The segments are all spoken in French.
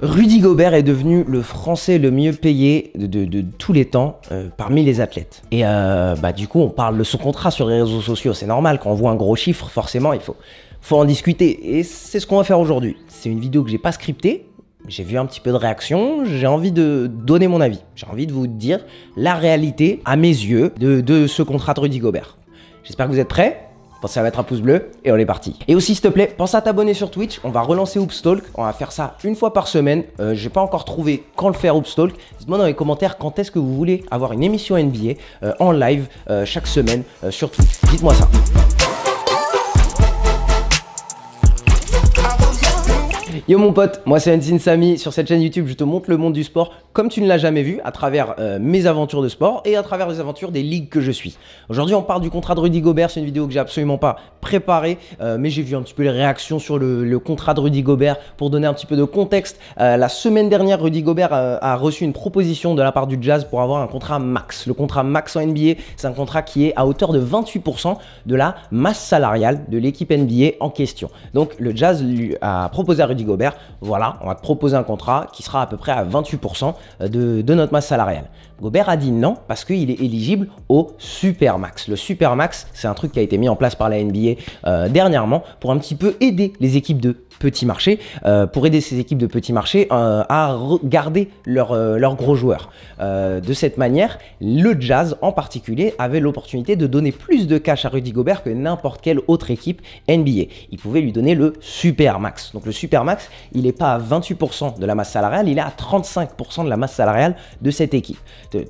Rudy Gobert est devenu le Français le mieux payé de tous les temps parmi les athlètes. Et du coup, on parle de son contrat sur les réseaux sociaux. C'est normal, quand on voit un gros chiffre, forcément, il faut en discuter. Et c'est ce qu'on va faire aujourd'hui. C'est une vidéo que j'ai pas scriptée. J'ai vu un petit peu de réaction. J'ai envie de donner mon avis. J'ai envie de vous dire la réalité, à mes yeux, de ce contrat de Rudy Gobert. J'espère que vous êtes prêts. Pensez à mettre un pouce bleu et on est parti. Et aussi, s'il te plaît, pense à t'abonner sur Twitch. On va relancer Hoopstalk. On va faire ça une fois par semaine. J'ai pas encore trouvé quand le faire Hoopstalk. Dites-moi dans les commentaires quand est-ce que vous voulez avoir une émission NBA en live chaque semaine sur Twitch. Dites-moi ça. Yo mon pote, moi c'est Ensin Samy. Sur cette chaîne YouTube, je te montre le monde du sport comme tu ne l'as jamais vu, à travers mes aventures de sport et à travers les aventures des ligues que je suis. Aujourd'hui, on parle du contrat de Rudy Gobert. C'est une vidéo que j'ai absolument pas préparée, mais j'ai vu un petit peu les réactions sur le contrat de Rudy Gobert. Pour donner un petit peu de contexte, la semaine dernière, Rudy Gobert a reçu une proposition de la part du Jazz pour avoir un contrat max. Le contrat max en NBA, c'est un contrat qui est à hauteur de 28% de la masse salariale de l'équipe NBA en question. Donc le Jazz lui a proposé à Rudy Gobert, voilà, on va te proposer un contrat qui sera à peu près à 28% de notre masse salariale. Gobert a dit non parce qu'il est éligible au Supermax. Le Supermax, c'est un truc qui a été mis en place par la NBA dernièrement pour un petit peu aider les équipes de petit marché, pour aider ces équipes de petit marché à garder leurs gros joueurs. De cette manière, le Jazz en particulier avait l'opportunité de donner plus de cash à Rudy Gobert que n'importe quelle autre équipe NBA. Il pouvait lui donner le Supermax. Donc le Supermax, il n'est pas à 28% de la masse salariale, il est à 35% de la masse salariale de cette équipe.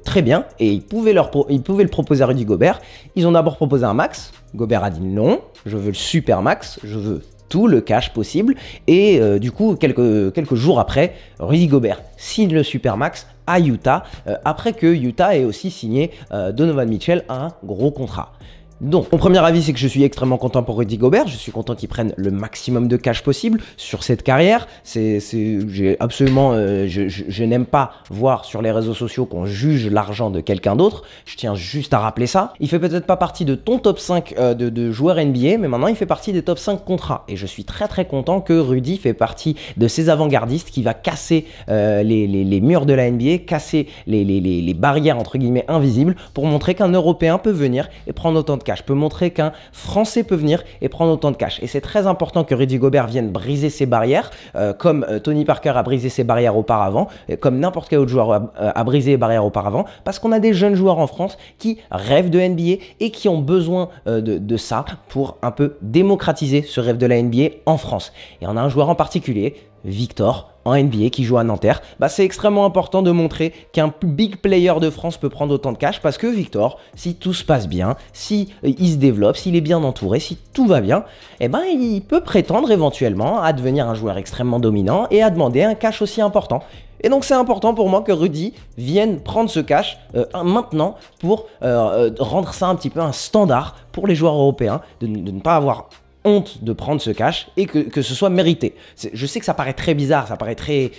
Très bien, et ils pouvaient le proposer à Rudy Gobert. Ils ont d'abord proposé un max. Gobert a dit non, je veux le Supermax, je veux tout le cash possible. Et du coup, quelques jours après, Rudy Gobert signe le Supermax à Utah, après que Utah ait aussi signé Donovan Mitchell un gros contrat. Donc, mon premier avis, c'est que je suis extrêmement content pour Rudy Gobert. Je suis content qu'il prenne le maximum de cash possible sur cette carrière. J'ai absolument, je n'aime pas voir sur les réseaux sociaux qu'on juge l'argent de quelqu'un d'autre. Je tiens juste à rappeler ça. Il fait peut-être pas partie de ton top 5 de joueurs NBA, mais maintenant il fait partie des top 5 contrats. Et je suis très content que Rudy fait partie de ces avant-gardistes qui va casser les murs de la NBA, casser les barrières entre guillemets invisibles pour montrer qu'un Européen peut venir et prendre autant de cash, peut montrer qu'un Français peut venir et prendre autant de cash. Et c'est très important que Rudy Gobert vienne briser ces barrières, comme Tony Parker a brisé ses barrières auparavant, comme n'importe quel autre joueur a brisé les barrières auparavant, parce qu'on a des jeunes joueurs en France qui rêvent de NBA et qui ont besoin de ça pour un peu démocratiser ce rêve de la NBA en France. Et on a un joueur en particulier, Victor, en NBA qui joue à Nanterre. C'est extrêmement important de montrer qu'un big player de France peut prendre autant de cash parce que Victor, si tout se passe bien, si il se développe, s'il est bien entouré, si tout va bien, il peut prétendre éventuellement à devenir un joueur extrêmement dominant et à demander un cash aussi important. Et donc c'est important pour moi que Rudy vienne prendre ce cash maintenant pour rendre ça un petit peu un standard pour les joueurs européens, de ne pas avoir honte de prendre ce cash et que ce soit mérité. Je sais que ça paraît très bizarre, ça paraît très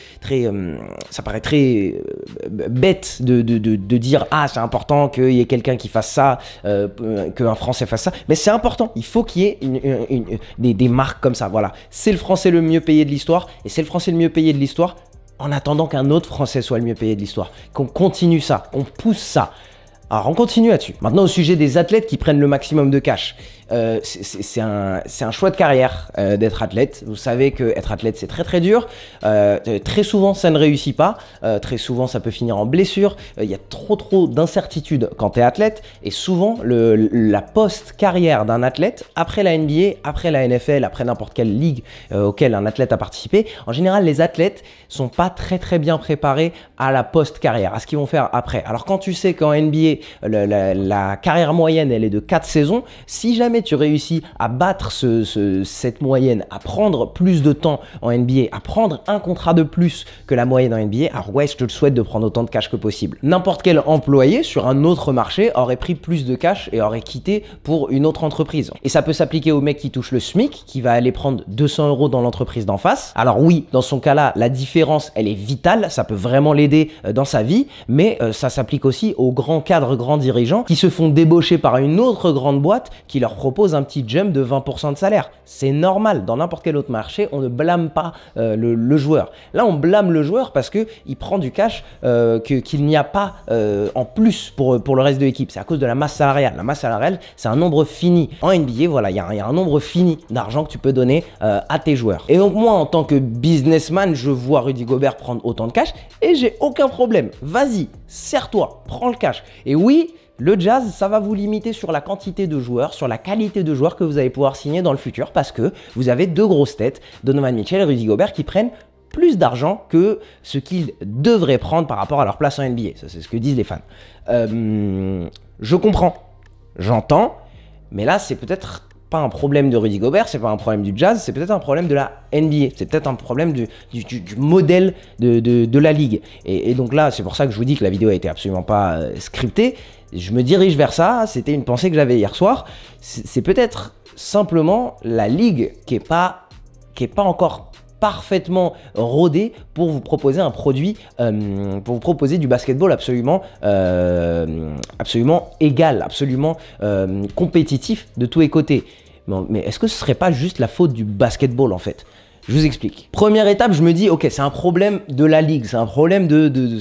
bête de dire ah c'est important qu'il y ait quelqu'un qui fasse ça, qu'un Français fasse ça, mais c'est important. Il faut qu'il y ait des marques comme ça. Voilà, c'est le Français le mieux payé de l'histoire et c'est le Français le mieux payé de l'histoire en attendant qu'un autre Français soit le mieux payé de l'histoire. Qu'on continue ça, qu'on pousse ça. Alors on continue là-dessus. Maintenant au sujet des athlètes qui prennent le maximum de cash. C'est un choix de carrière d'être athlète. Vous savez que être athlète c'est très dur. Très souvent ça ne réussit pas. Très souvent ça peut finir en blessure. Il y a trop d'incertitudes quand tu es athlète. Et souvent la post-carrière d'un athlète, après la NBA, après la NFL, après n'importe quelle ligue auquel un athlète a participé, en général les athlètes sont pas très bien préparés à la post-carrière, à ce qu'ils vont faire après. Alors quand tu sais qu'en NBA, la carrière moyenne elle est de 4 saisons, si jamais tu réussis à battre cette moyenne, à prendre plus de temps en NBA, à prendre un contrat de plus que la moyenne en NBA, alors ouais, je te le souhaite de prendre autant de cash que possible. N'importe quel employé sur un autre marché aurait pris plus de cash et aurait quitté pour une autre entreprise. Et ça peut s'appliquer au mec qui touche le SMIC, qui va aller prendre 200 € dans l'entreprise d'en face. Alors oui, dans son cas-là, la différence, elle est vitale, ça peut vraiment l'aider dans sa vie, mais ça s'applique aussi aux grands cadres leurs grands dirigeants qui se font débaucher par une autre grande boîte qui leur propose un petit jump de 20% de salaire. C'est normal, dans n'importe quel autre marché, on ne blâme pas le joueur. Là, on blâme le joueur parce qu'il prend du cash qu'il n'y a pas en plus pour le reste de l'équipe. C'est à cause de la masse salariale. La masse salariale, c'est un nombre fini. En NBA, voilà, il y a un nombre fini d'argent que tu peux donner à tes joueurs. Et donc moi, en tant que businessman, je vois Rudy Gobert prendre autant de cash et j'ai aucun problème. Vas-y, serre-toi, prends le cash. Et oui, le Jazz, ça va vous limiter sur la quantité de joueurs, sur la qualité de joueurs que vous allez pouvoir signer dans le futur parce que vous avez deux grosses têtes, Donovan Mitchell et Rudy Gobert, qui prennent plus d'argent que ce qu'ils devraient prendre par rapport à leur place en NBA. Ça, c'est ce que disent les fans. Je comprends, j'entends, mais là, c'est peut-être pas un problème de Rudy Gobert, c'est pas un problème du Jazz, c'est peut-être un problème de la NBA, c'est peut-être un problème du modèle de la ligue. Et donc là, c'est pour ça que je vous dis que la vidéo a été absolument pas scriptée. Je me dirige vers ça, c'était une pensée que j'avais hier soir. C'est peut-être simplement la ligue qui est pas encore parfaitement rodée pour vous proposer un produit, pour vous proposer du basketball absolument égal, absolument compétitif de tous les côtés. Mais est-ce que ce serait pas juste la faute du basketball en fait? Je vous explique. Première étape, je me dis, ok, c'est un problème de la ligue, c'est un problème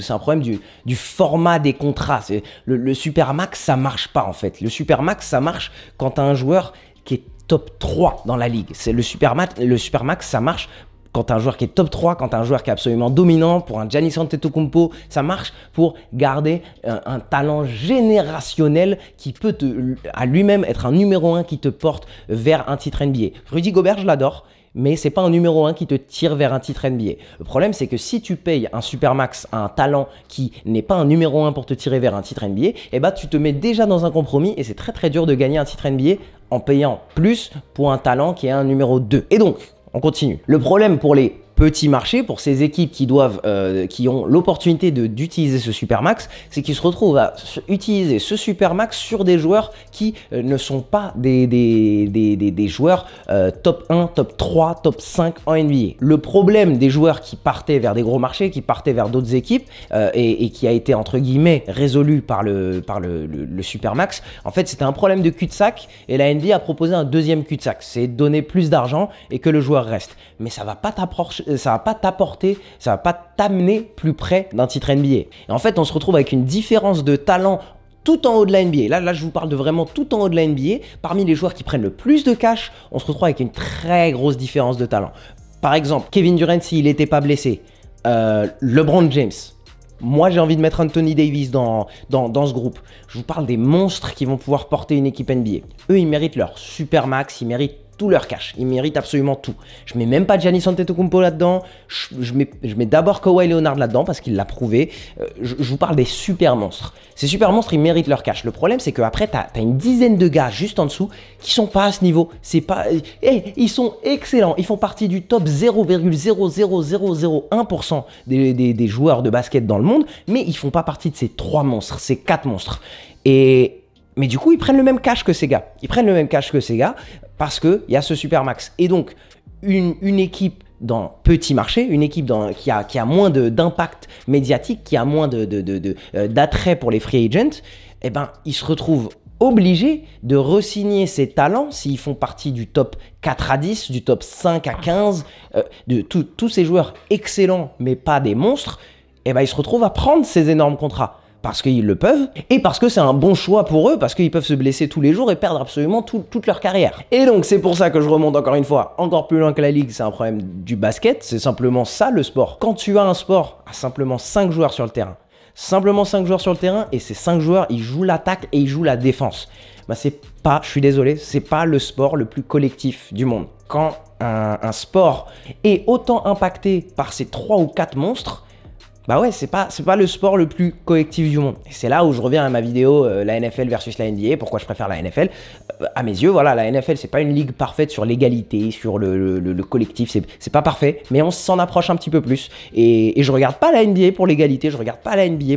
c'est un problème du format des contrats. Le Supermax, ça marche pas en fait. Le Supermax, ça marche quand tu as un joueur qui est top 3 dans la ligue. C'est le Supermax, ça marche quand tu as un joueur qui est top 3, quand tu as un joueur qui est absolument dominant, pour un Giannis Antetokounmpo, ça marche pour garder un talent générationnel qui peut à lui-même être un numéro 1 qui te porte vers un titre NBA. Rudy Gobert, je l'adore, mais c'est pas un numéro 1 qui te tire vers un titre NBA. Le problème, c'est que si tu payes un Supermax à un talent qui n'est pas un numéro 1 pour te tirer vers un titre NBA, eh ben, tu te mets déjà dans un compromis et c'est très très dur de gagner un titre NBA en payant plus pour un talent qui est un numéro 2. Et donc, on continue. Le problème pour les petits marchés, pour ces équipes qui ont l'opportunité d'utiliser ce Supermax, c'est qu'ils se retrouvent à utiliser ce Supermax sur des joueurs qui ne sont pas des joueurs top 1, top 3, top 5 en NBA. Le problème des joueurs qui partaient vers des gros marchés, qui partaient vers d'autres équipes et qui a été entre guillemets résolu par le Supermax, en fait c'était un problème de cul-de-sac et la NBA a proposé un deuxième cul-de-sac, c'est donner plus d'argent et que le joueur reste. Mais ça va pas t'apporter, ça va pas t'amener plus près d'un titre NBA. Et en fait, on se retrouve avec une différence de talent tout en haut de la NBA. Là, je vous parle de vraiment tout en haut de la NBA. Parmi les joueurs qui prennent le plus de cash, on se retrouve avec une très grosse différence de talent. Par exemple, Kevin Durant, s'il n'était pas blessé, LeBron James. Moi, j'ai envie de mettre Anthony Davis dans ce groupe. Je vous parle des monstres qui vont pouvoir porter une équipe NBA. Eux, ils méritent leur Supermax, ils méritent tout leur cash, ils méritent absolument tout. Je mets même pas Giannis Antetokounmpo là-dedans, je mets d'abord Kawhi Leonard là-dedans parce qu'il l'a prouvé. Je vous parle des super monstres. Ces super monstres, ils méritent leur cash. Le problème, c'est qu'après, tu as une dizaine de gars juste en dessous qui sont pas à ce niveau. C'est pas, ils sont excellents. Ils font partie du top 0,00001% des joueurs de basket dans le monde, mais ils font pas partie de ces 3 monstres, ces 4 monstres. Mais du coup, ils prennent le même cash que ces gars. Ils prennent le même cash que ces gars parce qu'il y a ce Supermax. Et donc, une équipe dans petit marché, une équipe qui a moins d'impact médiatique, qui a moins d'attrait pour les free agents, eh ben, ils se retrouvent obligés de re-signer ces talents s'ils font partie du top 4 à 10, du top 5 à 15, de tous ces joueurs excellents mais pas des monstres, eh ben, ils se retrouvent à prendre ces énormes contrats. Parce qu'ils le peuvent, et parce que c'est un bon choix pour eux, parce qu'ils peuvent se blesser tous les jours et perdre absolument toute leur carrière. Et donc c'est pour ça que je remonte encore une fois, encore plus loin que la ligue, c'est un problème du basket, c'est simplement ça le sport. Quand tu as un sport à simplement 5 joueurs sur le terrain, et ces 5 joueurs, ils jouent l'attaque et ils jouent la défense, bah c'est pas, je suis désolé, c'est pas le sport le plus collectif du monde. Quand un sport est autant impacté par ces 3 ou 4 monstres, bah ouais, c'est pas le sport le plus collectif du monde. Et c'est là où je reviens à ma vidéo, la NFL versus la NBA, pourquoi je préfère la NFL. À mes yeux, voilà, la NFL, c'est pas une ligue parfaite sur l'égalité, sur le collectif, c'est pas parfait, mais on s'en approche un petit peu plus. Et je regarde pas la NBA pour l'égalité, je regarde pas la NBA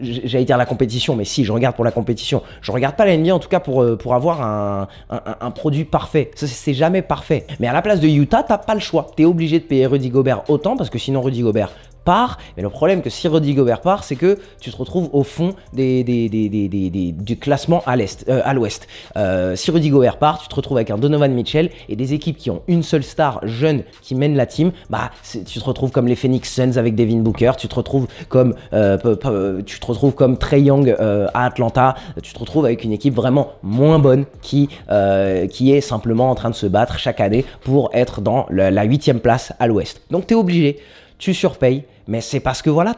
j'allais dire la compétition, mais si, je regarde pour la compétition. Je regarde pas la NBA en tout cas pour avoir un produit parfait. Ça, c'est jamais parfait. Mais à la place de Utah, t'as pas le choix. T'es obligé de payer Rudy Gobert autant parce que sinon Rudy Gobert part. Mais le problème que si Rudy Gobert part, c'est que tu te retrouves au fond du classement à l'ouest. Si Rudy Gobert part, tu te retrouves avec un Donovan Mitchell et des équipes qui ont une seule star jeune qui mène la team. Bah, tu te retrouves comme les Phoenix Suns avec Devin Booker, tu te retrouves comme Trae Young à Atlanta, tu te retrouves avec une équipe vraiment moins bonne qui est simplement en train de se battre chaque année pour être dans la 8e place à l'ouest. Donc tu es obligé, tu surpayes, mais c'est parce que voilà,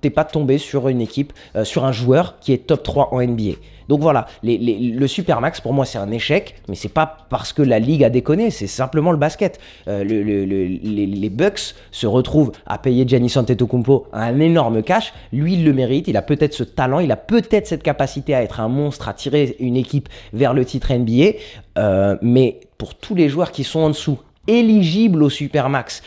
t'es pas tombé sur une équipe, sur un joueur qui est top 3 en NBA. Donc voilà, le Supermax pour moi c'est un échec, mais c'est pas parce que la ligue a déconné, c'est simplement le basket. Les Bucks se retrouvent à payer Giannis Antetokounmpo un énorme cash, lui il le mérite, il a peut-être ce talent, il a peut-être cette capacité à être un monstre, à tirer une équipe vers le titre NBA, mais pour tous les joueurs qui sont en dessous, éligibles au Supermax,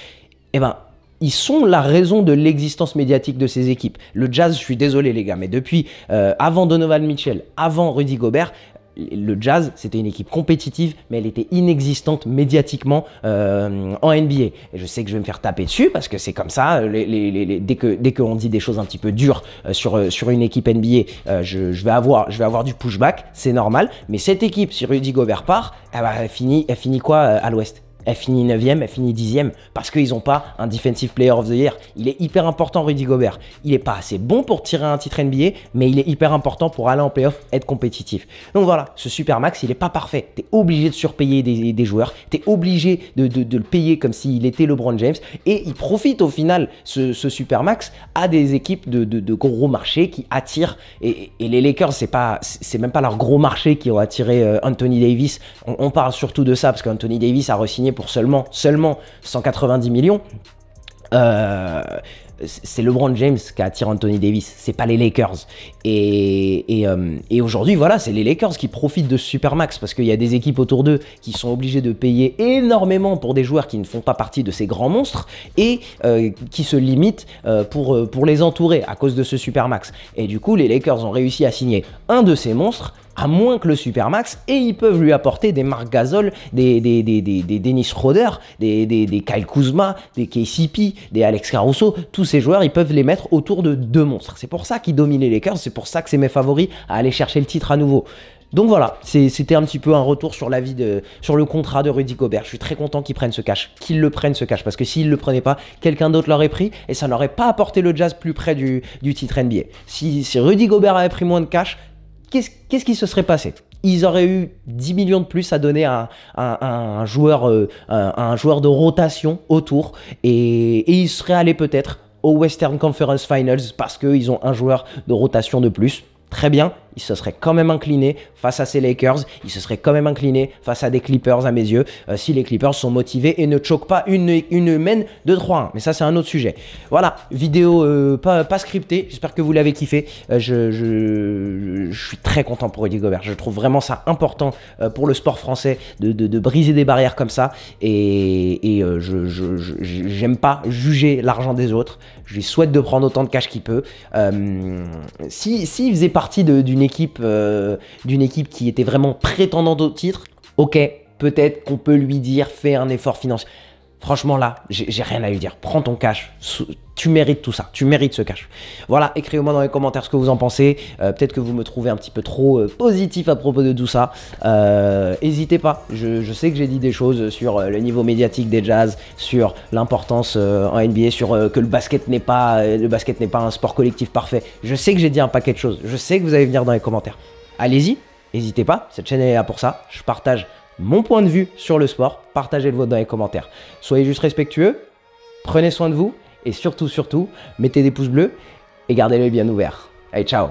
eh ben ils sont la raison de l'existence médiatique de ces équipes. Le Jazz, je suis désolé les gars, mais depuis avant Donovan Mitchell, avant Rudy Gobert, le Jazz, c'était une équipe compétitive, mais elle était inexistante médiatiquement en NBA. Et je sais que je vais me faire taper dessus parce que c'est comme ça. Dès qu'on dit des choses un petit peu dures sur une équipe NBA, je vais avoir du pushback, c'est normal. Mais cette équipe, si Rudy Gobert part, elle finit quoi à l'Ouest? Elle finit 9e, elle finit 10e parce qu'ils n'ont pas un Defensive Player of the Year. Il est hyper important, Rudy Gobert. Il n'est pas assez bon pour tirer un titre NBA, mais il est hyper important pour aller en playoff, être compétitif. Donc voilà, ce Supermax, il n'est pas parfait. Tu es obligé de surpayer des joueurs. Tu es obligé de le payer comme s'il était LeBron James. Et il profite au final, ce Supermax, à des équipes de gros marchés qui attirent. Et les Lakers, c'est même pas leur gros marché qui ont attiré Anthony Davis. On parle surtout de ça parce qu'Anthony Davis a re-signé pour seulement 190 millions. C'est LeBron James qui attire Anthony Davis, c'est pas les Lakers. Et aujourd'hui, voilà, c'est les Lakers qui profitent de ce Supermax parce qu'il y a des équipes autour d'eux qui sont obligées de payer énormément pour des joueurs qui ne font pas partie de ces grands monstres et qui se limitent pour les entourer à cause de ce Supermax. Et du coup, les Lakers ont réussi à signer un de ces monstres à moins que le Supermax, et ils peuvent lui apporter des Marc Gasol, des Dennis Schroeder, des Kyle Kuzma, des KCP, des Alex Caruso. Tous ces joueurs, ils peuvent les mettre autour de deux monstres. C'est pour ça qu'ils dominent les Lakers, c'est pour ça que c'est mes favoris à aller chercher le titre à nouveau. Donc voilà, c'était un petit peu un retour sur sur le contrat de Rudy Gobert. Je suis très content qu'ils prennent ce cash, qu'ils le prennent ce cash, parce que s'ils ne le prenaient pas, quelqu'un d'autre l'aurait pris et ça n'aurait pas apporté le Jazz plus près du titre NBA. Si Rudy Gobert avait pris moins de cash, qu'est-ce qui se serait passé? Ils auraient eu 10 millions de plus à donner à un joueur de rotation autour et ils seraient allés peut-être au Western Conference Finals parce qu'ils ont un joueur de rotation de plus. Très bien, il se serait quand même incliné face à ces Lakers, il se serait quand même incliné face à des Clippers à mes yeux, si les Clippers sont motivés et ne choquent pas une mène de 3-1. Mais ça, c'est un autre sujet. Voilà, vidéo pas scriptée, j'espère que vous l'avez kiffé. Je suis très content pour Rudy Gobert, je trouve vraiment ça important pour le sport français de briser des barrières comme ça. Et j'aime pas juger l'argent des autres, je lui souhaite de prendre autant de cash qu'il peut. S'il faisait partie d'une équipe qui était vraiment prétendante au titre, ok, peut-être qu'on peut lui dire fais un effort financier. Franchement là, j'ai rien à lui dire. Prends ton cash, tu mérites tout ça, tu mérites ce cash. Voilà, écrivez-moi dans les commentaires ce que vous en pensez. Peut-être que vous me trouvez un petit peu trop positif à propos de tout ça. N'hésitez pas, je sais que j'ai dit des choses sur le niveau médiatique des Jazz, sur l'importance en NBA, sur que le basket n'est pas un sport collectif parfait. Je sais que j'ai dit un paquet de choses, je sais que vous allez venir dans les commentaires. Allez-y, n'hésitez pas, cette chaîne est là pour ça. Je partage mon point de vue sur le sport, partagez le vôtre dans les commentaires. Soyez juste respectueux, prenez soin de vous et surtout, mettez des pouces bleus et gardez l'œil bien ouvert. Allez, ciao!